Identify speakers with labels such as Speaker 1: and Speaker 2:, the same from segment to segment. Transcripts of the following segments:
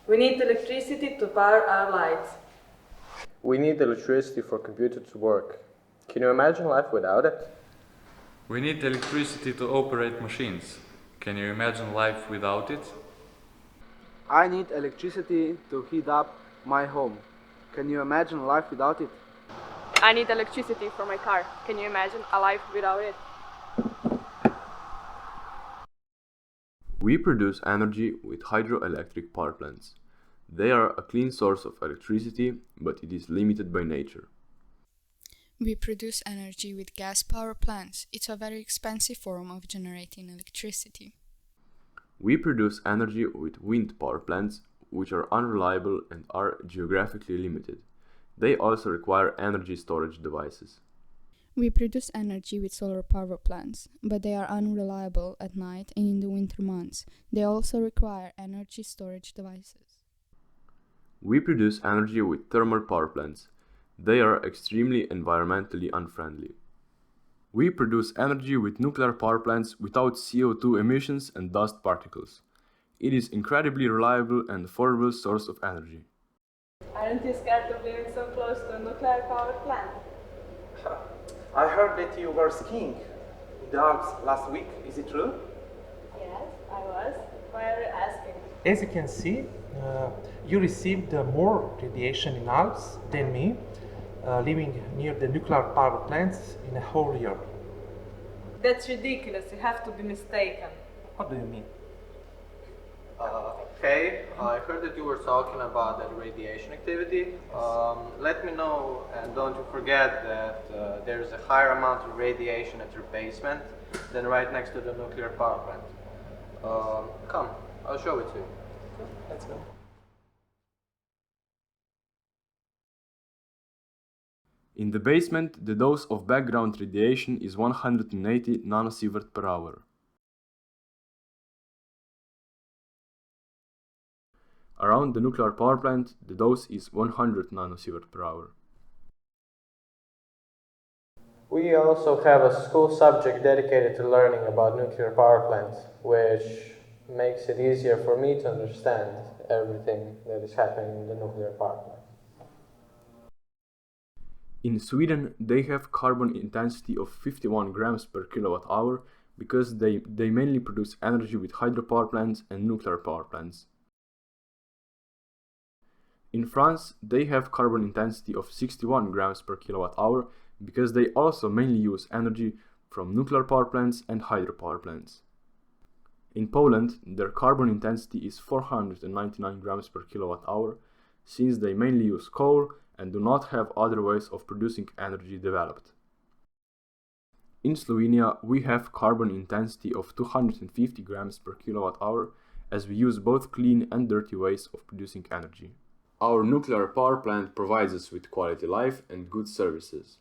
Speaker 1: We need electricity to power our lights.
Speaker 2: We need electricity for computers to work. Can you imagine life without it?
Speaker 3: We need electricity to operate machines. Can you imagine life without it?
Speaker 4: I need electricity to heat up my home. Can you imagine life without it?
Speaker 5: I need electricity for my car. Can you imagine a life without it?
Speaker 6: We produce energy with hydroelectric power plants. They are a clean source of electricity, but it is limited by nature.
Speaker 7: We produce energy with gas power plants. It's a very expensive form of generating electricity.
Speaker 6: We produce energy with wind power plants, which are unreliable and are geographically limited. They also require energy storage devices.
Speaker 7: We produce energy with solar power plants, but they are unreliable at night and in the winter months. They also require energy storage devices.
Speaker 6: We produce energy with thermal power plants. They are extremely environmentally unfriendly. We produce energy with nuclear power plants without CO2 emissions and dust particles. It is incredibly reliable and affordable source of energy.
Speaker 1: Aren't you scared of living so close to a nuclear power plant?
Speaker 8: I heard that you were skiing in the Alps last week. Is it true?
Speaker 1: Yes, I was. Why are you asking?
Speaker 8: As you can see, you received more radiation in Alps than me, living near the nuclear power plants in a whole year.
Speaker 1: That's ridiculous. You have to be mistaken.
Speaker 8: What do you mean?
Speaker 2: Okay, I heard that you were talking about that radiation activity. Let me know, and don't you forget that there's a higher amount of radiation at your basement than right next to the nuclear power plant. Come, I'll show it to you.
Speaker 8: Let's go.
Speaker 6: In the basement, the dose of background radiation is 180 nanosievert per hour. Around the nuclear power plant, the dose is 100 nanosievert per hour.
Speaker 2: We also have a school subject dedicated to learning about nuclear power plants, which makes it easier for me to understand everything that is happening in the nuclear power plant.
Speaker 6: In Sweden, they have carbon intensity of 51 grams per kilowatt hour because they mainly produce energy with hydropower plants and nuclear power plants. In France, they have carbon intensity of 61 grams per kilowatt hour because they also mainly use energy from nuclear power plants and hydropower plants. In Poland, their carbon intensity is 499 grams per kilowatt hour since they mainly use coal and do not have other ways of producing energy developed. In Slovenia, we have carbon intensity of 250 grams per kilowatt hour as we use both clean and dirty ways of producing energy. Our nuclear power plant provides us with quality life and good services.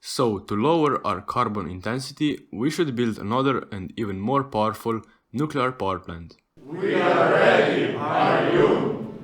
Speaker 6: So, to lower our carbon intensity, we should build another and even more powerful nuclear power plant.
Speaker 9: We are ready, are you?